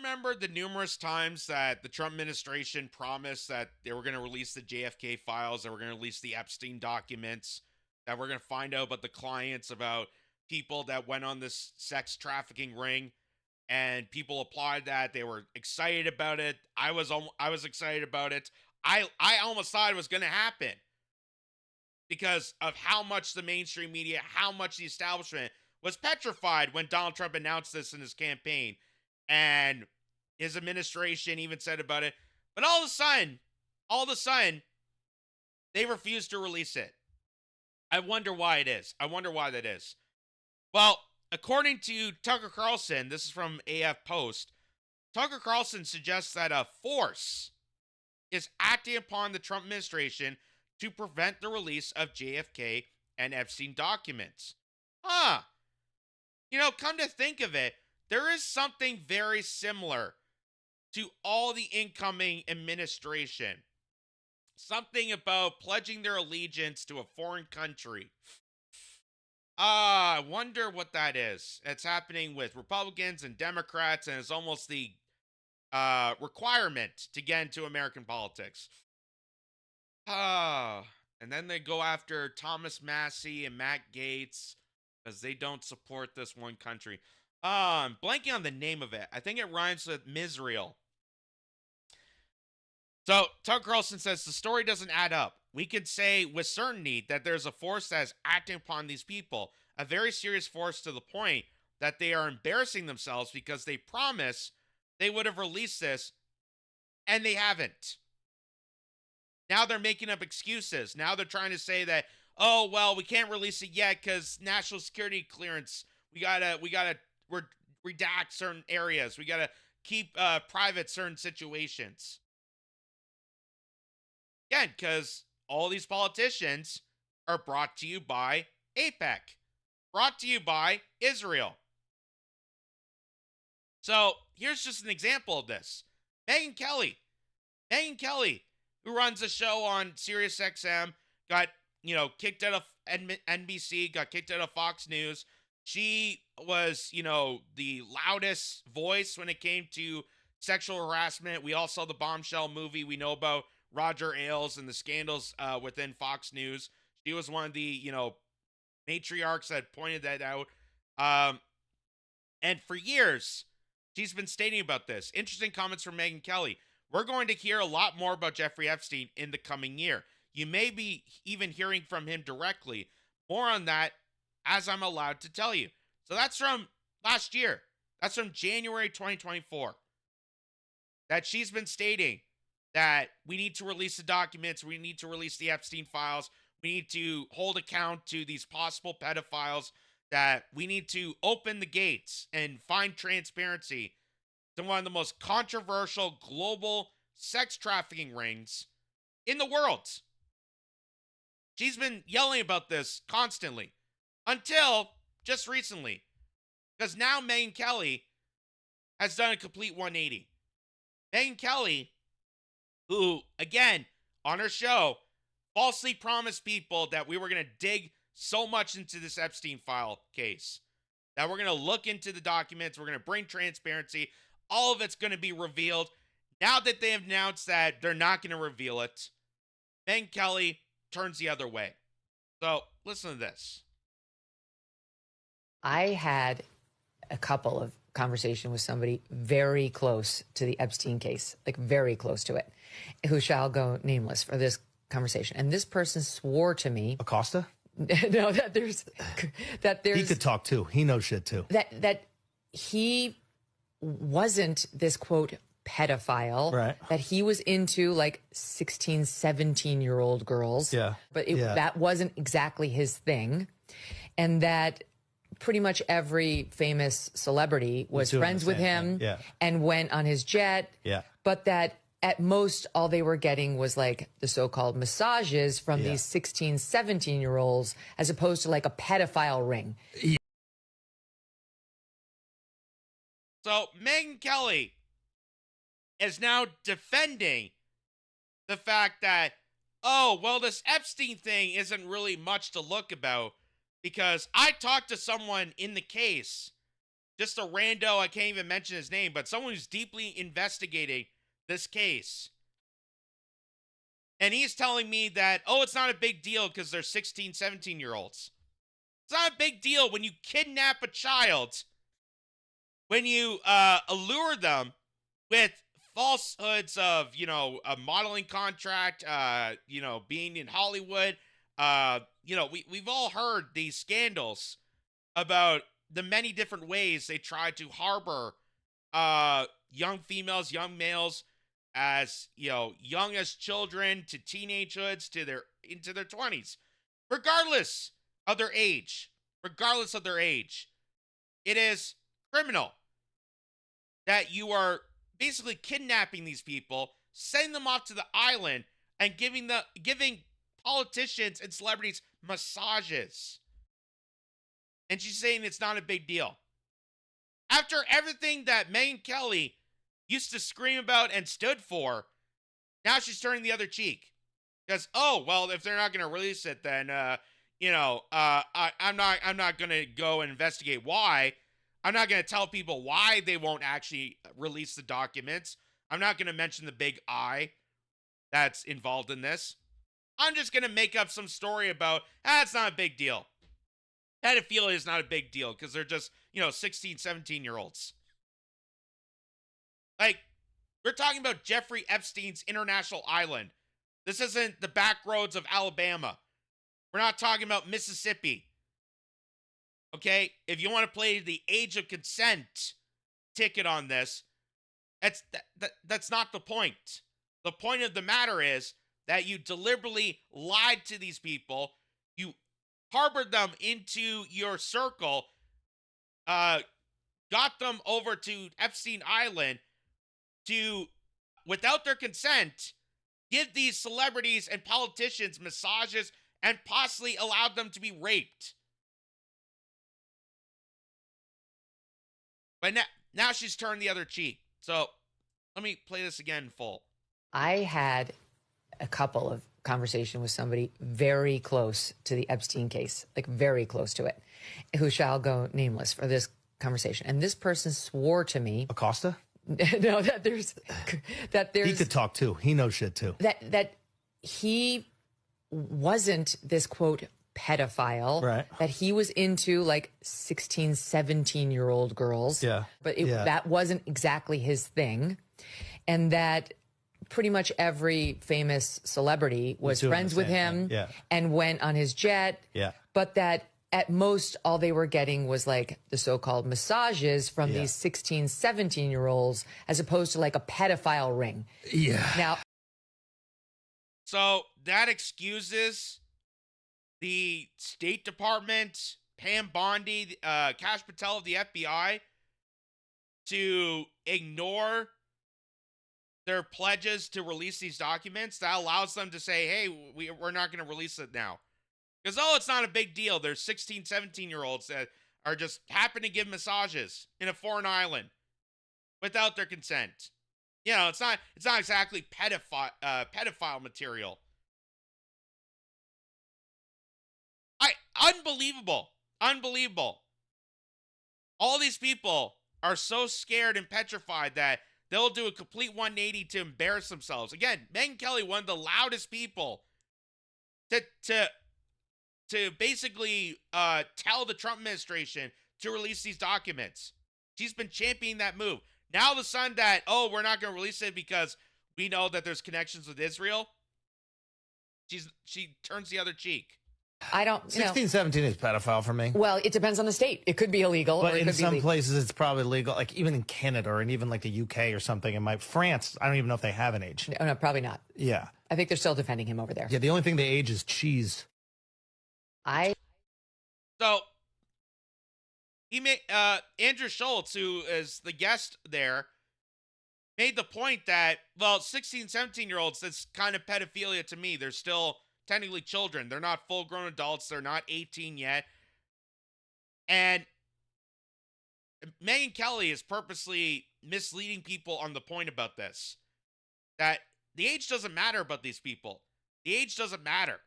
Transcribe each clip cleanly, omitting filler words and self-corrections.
remember the numerous times that the Trump administration promised that they were going to release the JFK files, that were going to release the Epstein documents, that we're going to find out about the clients, about people that went on this sex trafficking ring, and people applauded that. They were excited about it. I was excited about it. I almost thought it was going to happen because of how much the mainstream media, how much the establishment was petrified when Donald Trump announced this in his campaign. And his administration even said about it. But all of a sudden, they refused to release it. I wonder why it is. I wonder why that is. Well, according to Tucker Carlson, this is from AF Post, Tucker Carlson suggests that a force is acting upon the Trump administration to prevent the release of JFK and Epstein documents. Come to think of it, there is something very similar to all the incoming administration. Something about pledging their allegiance to a foreign country. I wonder what that is. It's happening with Republicans and Democrats, and it's almost the requirement to get into American politics. And then they go after Thomas Massie and Matt Gaetz because they don't support this one country. I'm blanking on the name of it. I think it rhymes with Misrael. So, Tucker Carlson says the story doesn't add up. We could say with certainty that there's a force that is acting upon these people, a very serious force to the point that they are embarrassing themselves because they promised they would have released this, and they haven't. Now they're making up excuses. Now they're trying to say that, oh, well, we can't release it yet because national security clearance. We gotta redact certain areas. We gotta keep private certain situations. Again, because all these politicians are brought to you by AIPAC, brought to you by Israel. So here's just an example of this. Megyn Kelly, who runs a show on SiriusXM, got kicked out of NBC, got kicked out of Fox News. She was, the loudest voice when it came to sexual harassment. We all saw the Bombshell movie. We know about Roger Ailes and the scandals within Fox News. She was one of the, matriarchs that pointed that out. And for years, she's been stating about this. Interesting comments from Megyn Kelly. We're going to hear a lot more about Jeffrey Epstein in the coming year. You may be even hearing from him directly. More on that as I'm allowed to tell you. So that's from last year. That's from January 2024. That she's been stating that we need to release the documents, we need to release the Epstein files, we need to hold account to these possible pedophiles, that we need to open the gates and find transparency to one of the most controversial global sex trafficking rings in the world. She's been yelling about this constantly until just recently, because now Megyn Kelly has done a complete 180. Megyn Kelly, who, again, on her show, falsely promised people that we were going to dig so much into this Epstein file case, that we're going to look into the documents, we're going to bring transparency, all of it's going to be revealed. Now that they have announced that they're not going to reveal it, Megyn Kelly turns the other way. So, listen to this. I had a couple of conversations with somebody very close to the Epstein case, like very close to it, who shall go nameless for this conversation. And this person swore to me. Acosta? No, that there's He could talk too. He knows shit too. That he wasn't this quote pedophile, right? That he was into like 16, 17-year-old girls. Yeah. But that wasn't exactly his thing. And that pretty much every famous celebrity was friends with him and went on his jet. Yeah. But that at most, all they were getting was like the so-called massages from these 16, 17-year-olds, as opposed to like a pedophile ring. So Megyn Kelly is now defending the fact that, oh, well, this Epstein thing isn't really much to look about because I talked to someone in the case just a rando, I can't even mention his name, but someone who's deeply investigating this case. And he's telling me that, oh, it's not a big deal because they're 16, 17-year-olds. It's not a big deal when you kidnap a child, when you allure them with falsehoods of, a modeling contract, being in Hollywood. We've all heard these scandals about the many different ways they try to harbor young females, young males, as young as children to teenagehoods to into their 20s, regardless of their age. It is criminal that you are basically kidnapping these people, sending them off to the island, and giving politicians and celebrities massages. And she's saying it's not a big deal. After everything that Megyn Kelly used to scream about and stood for, now she's turning the other cheek. Because, if they're not going to release it, then, I'm not going to go and investigate why. I'm not going to tell people why they won't actually release the documents. I'm not going to mention the big I that's involved in this. I'm just going to make up some story about, it's not a big deal. Pedophilia is not a big deal because they're just, 16, 17-year-olds. Like, we're talking about Jeffrey Epstein's international island. This isn't the back roads of Alabama. We're not talking about Mississippi. Okay? If you want to play the age of consent ticket on this, that's not the point. The point of the matter is that you deliberately lied to these people. You harbored them into your circle, got them over to Epstein Island to, without their consent, give these celebrities and politicians massages and possibly allowed them to be raped. But now she's turned the other cheek. So let me play this again in full. I had a couple of conversations with somebody very close to the Epstein case, like very close to it, who shall go nameless for this conversation. And this person swore to me. Acosta? No, that there's he could talk too. He knows shit too. That he wasn't this quote pedophile, right? That he was into like 16, 17-year-old girls. Yeah. But that wasn't exactly his thing. And that pretty much every famous celebrity was friends with him and went on his jet. Yeah. But that at most, all they were getting was like the so-called massages from these 16, 17-year-olds, as opposed to like a pedophile ring. Yeah. Now, so that excuses the State Department, Pam Bondi, Kash Patel of the FBI to ignore their pledges to release these documents. That allows them to say, hey, we're not going to release it now. Because, it's not a big deal. There's 16, 17-year-olds that are just happen to give massages in a foreign island without their consent. It's not exactly pedophile material. Unbelievable. All these people are so scared and petrified that they'll do a complete 180 to embarrass themselves. Again, Megyn Kelly, one of the loudest people to basically tell the Trump administration to release these documents. She's been championing that move. Now the son that, we're not going to release it because we know that there's connections with Israel, she turns the other cheek. I don't 16, 17 is pedophile for me. Well, it depends on the state. It could be illegal. But or it in could be some legal. places, it's probably legal. Like even in Canada or even like the UK or something. In France, I don't even know if they have an age. No, probably not. Yeah. I think they're still defending him over there. Yeah, the only thing they age is cheese. So he made Andrew Schultz, who is the guest there, made the point that, 16, 17-year-olds, that's kind of pedophilia to me. They're still technically children. They're not full-grown adults. They're not 18 yet. And Megyn Kelly is purposely misleading people on the point about this. That the age doesn't matter about these people. The age doesn't matter.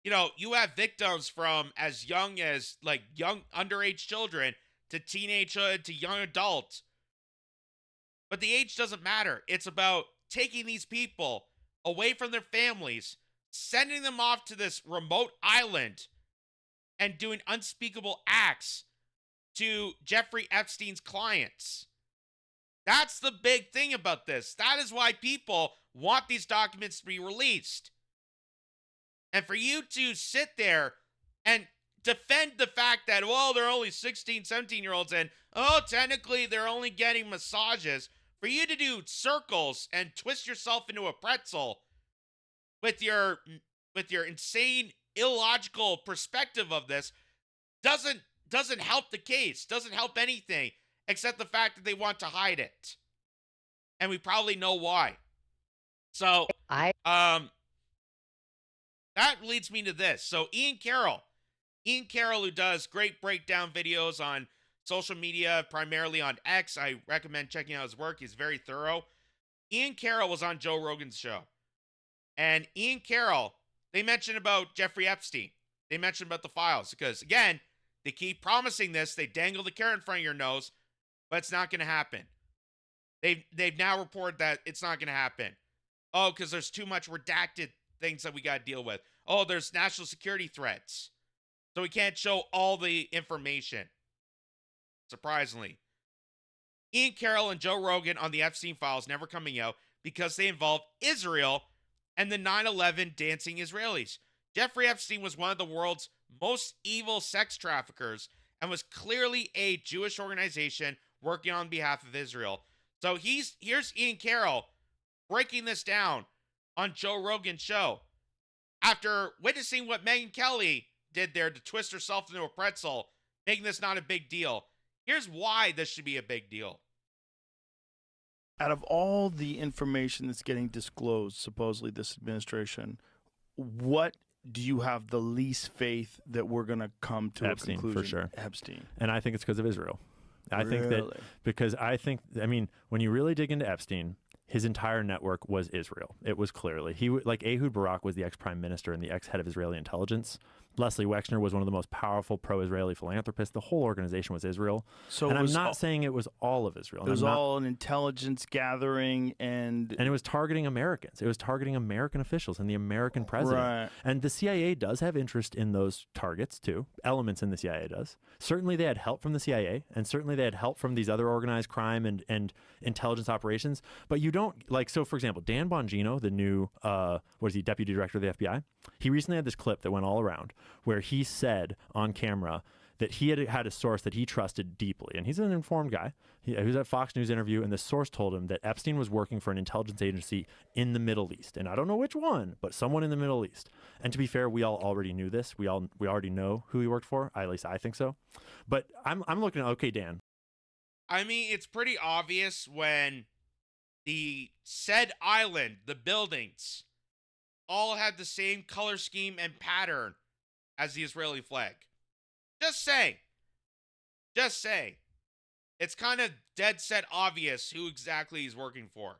You have victims from as young as young underage children to teenagehood to young adult. But the age doesn't matter. It's about taking these people away from their families, sending them off to this remote island, and doing unspeakable acts to Jeffrey Epstein's clients. That's the big thing about this. That is why people want these documents to be released. And for you to sit there and defend the fact that, well, they're only 16, 17-year-olds and, oh, technically they're only getting massages, for you to do circles and twist yourself into a pretzel with your insane, illogical perspective of this doesn't help the case, doesn't help anything, except the fact that they want to hide it. And we probably know why. So, that leads me to this. So Ian Carroll, who does great breakdown videos on social media, primarily on X. I recommend checking out his work. He's very thorough. Ian Carroll was on Joe Rogan's show. And Ian Carroll, they mentioned about Jeffrey Epstein. They mentioned about the files because, again, they keep promising this. They dangle the carrot in front of your nose, but it's not going to happen. They've now reported that it's not going to happen. Oh, because there's too much redacted things that we got to deal with. Oh, there's national security threats. So we can't show all the information. Surprisingly. Ian Carroll and Joe Rogan on the Epstein files never coming out because they involve Israel and the 9/11 dancing Israelis. Jeffrey Epstein was one of the world's most evil sex traffickers and was clearly a Jewish organization working on behalf of Israel. So here's Ian Carroll breaking this down on Joe Rogan's show after witnessing what Megyn Kelly did there to twist herself into a pretzel, making this not a big deal. Here's why this should be a big deal. Out of all the information that's getting disclosed, supposedly this administration, what do you have the least faith that we're going to come to Epstein, a conclusion? for sure. Epstein. And I think it's because of Israel. I Really? think that because when you really dig into Epstein, his entire network was Israel. It was clearly. Like Ehud Barak was the ex-prime minister and the ex-head of Israeli intelligence. Leslie Wexner was one of the most powerful pro-Israeli philanthropists. The whole organization was Israel. So and I'm not saying it was all of Israel. It was all an intelligence gathering and it was targeting Americans. It was targeting American officials and the American president. Right. And the CIA does have interest in those targets too. Elements in the CIA does. Certainly they had help from the CIA, and certainly they had help from these other organized crime and intelligence operations. But you don't, so for example, Dan Bongino, the new, deputy director of the FBI, he recently had this clip that went all around where he said on camera that he had a source that he trusted deeply. And he's an informed guy. He was at a Fox News interview, and the source told him that Epstein was working for an intelligence agency in the Middle East. And I don't know which one, but someone in the Middle East. And to be fair, we all already knew this. We already know who he worked for. At least I think so. But I'm looking at, okay, Dan. I mean, it's pretty obvious when the said island, the buildings, all had the same color scheme and pattern as the Israeli flag. Just saying. It's kind of dead set obvious who exactly he's working for.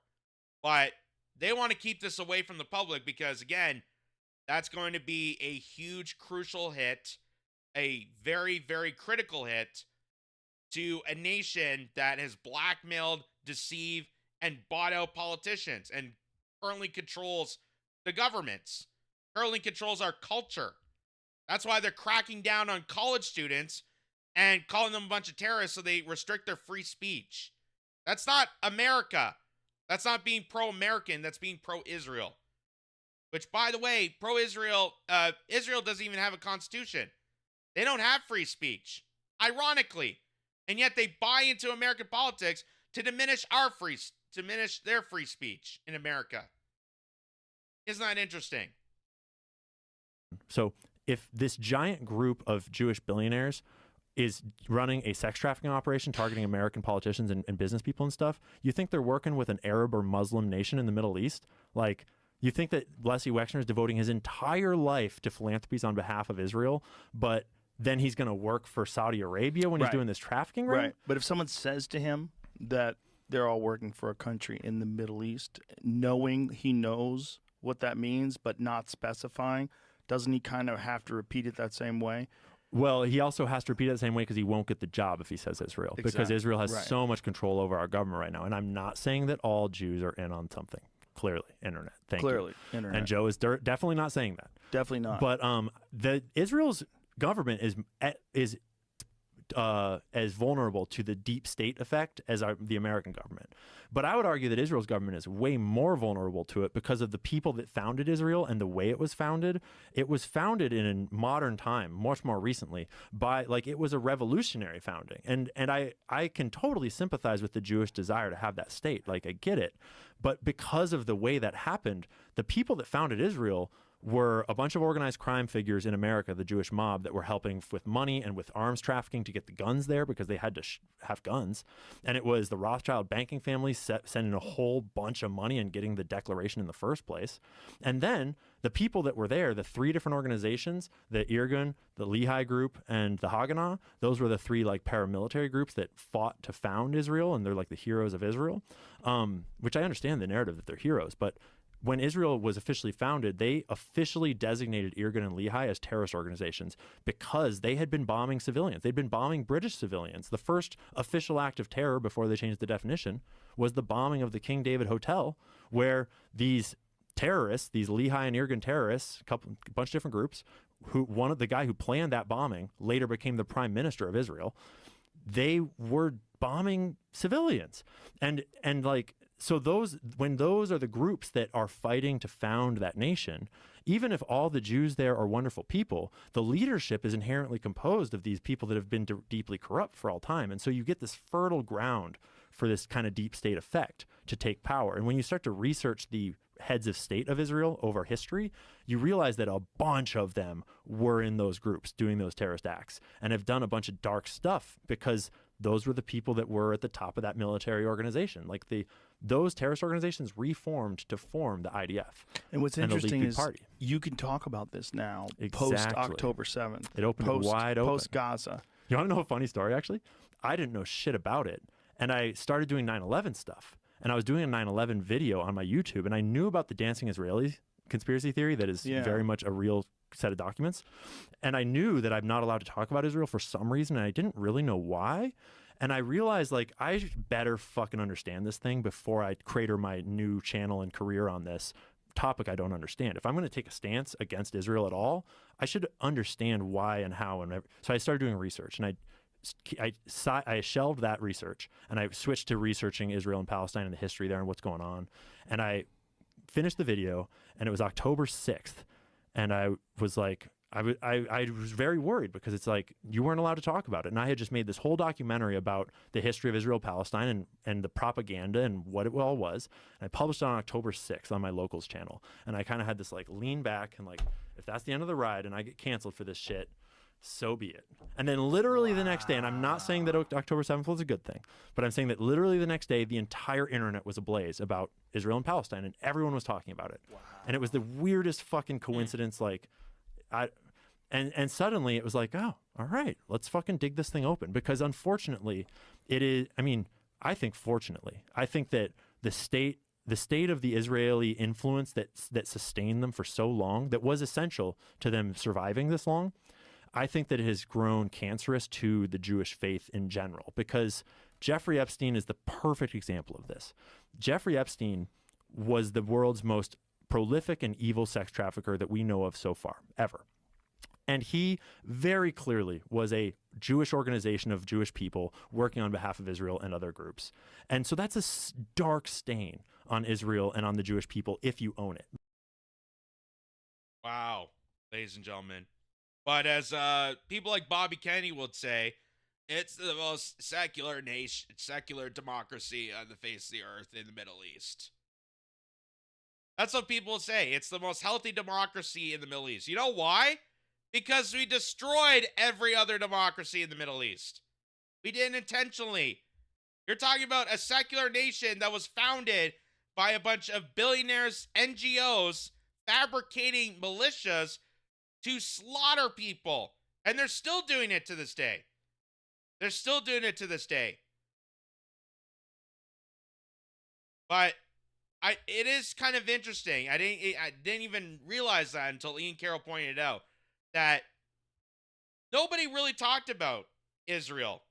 But they want to keep this away from the public because, again, that's going to be a huge, crucial hit, a very, very critical hit to a nation that has blackmailed, deceived, and bought out politicians and currently controls the governments, currently controls our culture. That's why they're cracking down on college students and calling them a bunch of terrorists so they restrict their free speech. That's not America. That's not being pro-American. That's being pro-Israel. Which, by the way, pro-Israel, Israel doesn't even have a constitution. They don't have free speech, ironically. And yet they buy into American politics to diminish their free speech in America. Isn't that interesting? So if this giant group of Jewish billionaires is running a sex trafficking operation targeting American politicians and business people and stuff, you think they're working with an Arab or Muslim nation in the Middle East? Like, you think that Leslie Wexner is devoting his entire life to philanthropies on behalf of Israel, but then he's going to work for Saudi Arabia when he's doing this trafficking ring? Right. But if someone says to him that they're all working for a country in the Middle East, knowing he knows what that means, but not specifying, doesn't he kind of have to repeat it that same way? Well, he also has to repeat it the same way because he won't get the job if he says Israel, because Exactly. Israel has Right. so much control over our government right now. And I'm not saying that all Jews are in on something. Clearly, internet. Thank you. Clearly, internet. And Joe is definitely not saying that. Definitely not. But the Israel's government is as vulnerable to the deep state effect as the American government. But I would argue that Israel's government is way more vulnerable to it because of the people that founded Israel and the way it was founded. It was founded in a modern time, much more recently, by it was a revolutionary founding. And I can totally sympathize with the Jewish desire to have that state. I get it. But because of the way that happened, the people that founded Israel were a bunch of organized crime figures in America, the Jewish mob, that were helping with money and with arms trafficking to get the guns there because they had to have guns. And it was the Rothschild banking family sending a whole bunch of money and getting the declaration in the first place. And then the people that were there, the three different organizations, the Irgun, the Lehi group, and the Haganah, those were the three paramilitary groups that fought to found Israel, and they're the heroes of Israel, which I understand the narrative that they're heroes, but when Israel was officially founded, they officially designated Irgun and Lehi as terrorist organizations because they had been bombing civilians. They'd been bombing British civilians. The first official act of terror before they changed the definition was the bombing of the King David Hotel, where these terrorists, these Lehi and Irgun terrorists, a bunch of different groups, the guy who planned that bombing later became the prime minister of Israel. They were bombing civilians. So when those are the groups that are fighting to found that nation, even if all the Jews there are wonderful people, the leadership is inherently composed of these people that have been deeply corrupt for all time. And so you get this fertile ground for this kind of deep state effect to take power. And when you start to research the heads of state of Israel over history, you realize that a bunch of them were in those groups doing those terrorist acts and have done a bunch of dark stuff because those were the people that were at the top of that military organization. Those terrorist organizations reformed to form the IDF. And what's the interesting Likud is party. you can talk about this now, Exactly. post October 7th. It opened it wide open. Post Gaza. You want to know a funny story, actually? I didn't know shit about it. And I started doing 9/11 stuff. And I was doing a 9/11 video on my YouTube. And I knew about the Dancing Israeli conspiracy theory that is very much a real set of documents. And I knew that I'm not allowed to talk about Israel for some reason. And I didn't really know why. And I realized I better fucking understand this thing before I crater my new channel and career on this topic I don't understand. If I'm going to take a stance against Israel at all, I should understand why and how. So I started doing research, and I shelved that research, and I switched to researching Israel and Palestine and the history there and what's going on. And I finished the video, and it was October 6th, and I was I was very worried because it's you weren't allowed to talk about it. And I had just made this whole documentary about the history of Israel, Palestine, and the propaganda and what it all was. And I published it on October 6th on my locals channel. And I kind of had this lean back and if that's the end of the ride and I get canceled for this shit, so be it. And then literally the next day, and I'm not saying that October 7th was a good thing, but I'm saying that literally the next day, the entire internet was ablaze about Israel and Palestine, and everyone was talking about it. Wow. And it was the weirdest fucking coincidence. And suddenly it was oh, all right, let's fucking dig this thing open. Because unfortunately, I think that the state of the Israeli influence that sustained them for so long, that was essential to them surviving this long, I think that it has grown cancerous to the Jewish faith in general, because Jeffrey Epstein is the perfect example of this. Jeffrey Epstein was the world's most prolific and evil sex trafficker that we know of so far, ever. And he very clearly was a Jewish organization of Jewish people working on behalf of Israel and other groups. And so that's a dark stain on Israel and on the Jewish people if you own it. Wow, ladies and gentlemen. But as people like Bobby Kennedy would say, it's the most secular nation, secular democracy on the face of the earth in the Middle East. That's what people say. It's the most healthy democracy in the Middle East. You know why? Because we destroyed every other democracy in the Middle East. We didn't intentionally. You're talking about a secular nation that was founded by a bunch of billionaires, NGOs, fabricating militias to slaughter people. And they're still doing it to this day. They're still doing it to this day. But it is kind of interesting. I didn't even realize that until Ian Carroll pointed it out, that nobody really talked about Israel.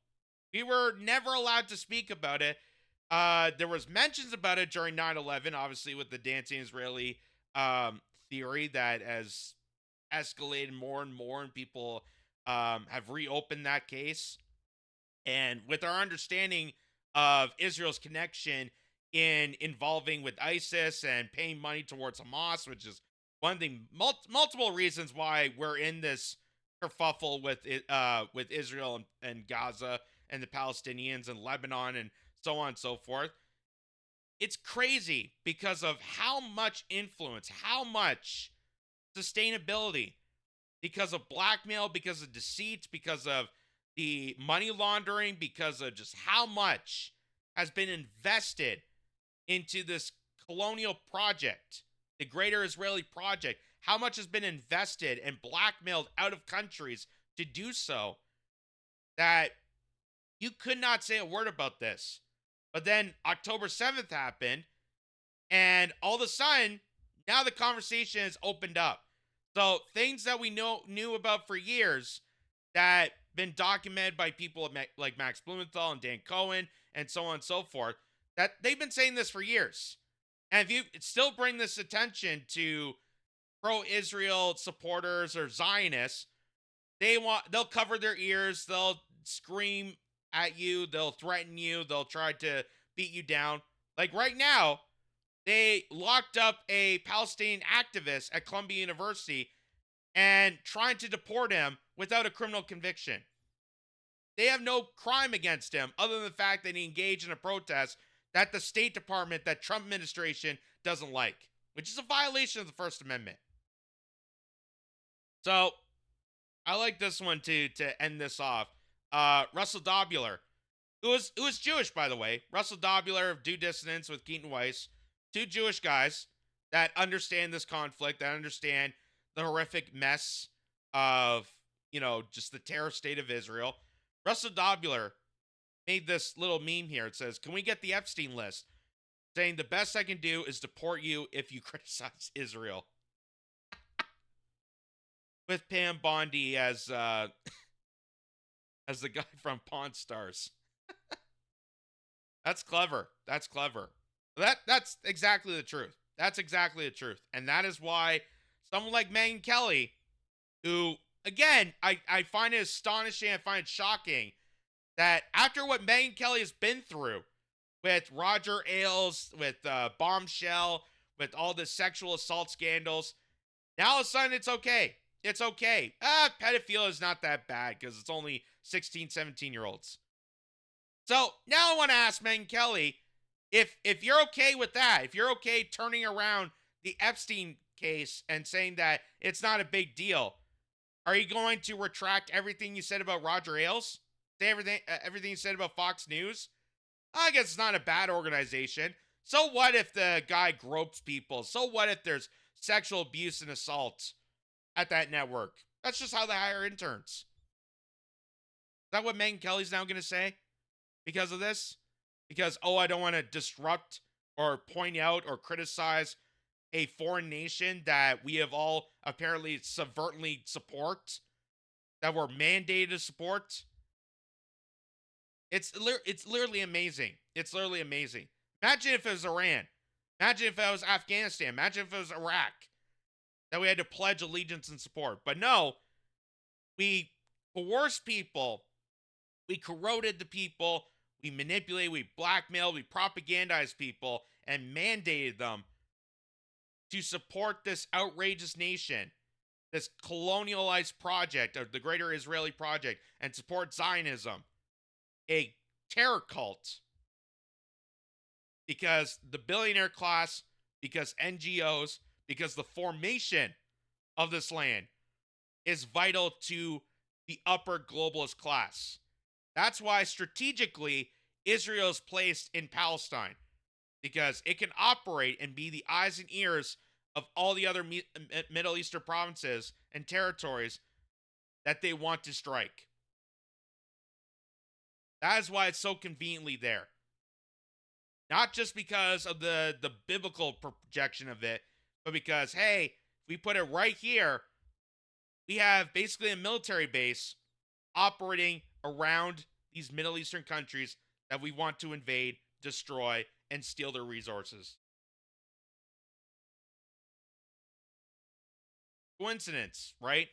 We were never allowed to speak about it. There was mentions about it during 9/11, obviously with the dancing Israeli theory that has escalated more and more, and people have reopened that case. And with our understanding of Israel's connection in involving with ISIS and paying money towards Hamas, which is one of the multiple reasons why we're in this kerfuffle with Israel and Gaza and the Palestinians and Lebanon and so on and so forth. It's crazy because of how much influence, how much sustainability, because of blackmail, because of deceit, because of the money laundering, because of just how much has been invested into this colonial project, the greater Israeli project, how much has been invested and blackmailed out of countries to do so, that you could not say a word about this. But then October 7th happened, and all of a sudden, now the conversation has opened up. So things that we knew about for years that been documented by people like Max Blumenthal and Dan Cohen and so on and so forth, that they've been saying this for years. And if you still bring this attention to pro-Israel supporters or Zionists, they'll cover their ears, they'll scream at you, they'll threaten you, they'll try to beat you down. Like right now, they locked up a Palestinian activist at Columbia University and trying to deport him without a criminal conviction. They have no crime against him other than the fact that he engaged in a protest that the State Department, that Trump administration doesn't like, which is a violation of the First Amendment. So I like this one to end this off. Russell Dobler, who is Jewish, by the way. Russell Dobler of Due Dissonance with Keaton Weiss. Two Jewish guys that understand this conflict, that understand the horrific mess of, just the terror state of Israel. Russell Dobler made this little meme here. It says, "Can we get the Epstein list?" Saying the best I can do is deport you if you criticize Israel. With Pam Bondi as the guy from Pawn Stars. That's clever. That's clever. That's exactly the truth. That's exactly the truth. And that is why someone like Megyn Kelly, who, again, I find it astonishing, I find it shocking that after what Megyn Kelly has been through with Roger Ailes, with Bombshell, with all the sexual assault scandals, now all of a sudden it's okay. It's okay. Pedophilia is not that bad because it's only 16, 17-year-olds. So now I want to ask Megyn Kelly, if you're okay with that, if you're okay turning around the Epstein case and saying that it's not a big deal, are you going to retract everything you said about Roger Ailes? Say everything you said about Fox News? I guess it's not a bad organization. So what if the guy gropes people? So what if there's sexual abuse and assault at that network? That's just how they hire interns. Is that what Megyn Kelly's now going to say because of this? Because, I don't want to disrupt or point out or criticize a foreign nation that we have all apparently subvertly support, that we're mandated to support. It's literally amazing. It's literally amazing. Imagine if it was Iran. Imagine if it was Afghanistan. Imagine if it was Iraq, that we had to pledge allegiance and support. But no, we coerced people. We corroded the people. We manipulated, we blackmailed, we propagandized people and mandated them to support this outrageous nation, this colonialized project of the greater Israeli project, and support Zionism, a terror cult. Because the billionaire class, because NGOs, because the formation of this land is vital to the upper globalist class. That's why strategically Israel is placed in Palestine, because it can operate and be the eyes and ears of all the other Middle Eastern provinces and territories that they want to strike. That is why it's so conveniently there. Not just because of the biblical projection of it, but because, hey, if we put it right here, we have basically a military base operating around these Middle Eastern countries that we want to invade, destroy, and steal their resources. Coincidence, right?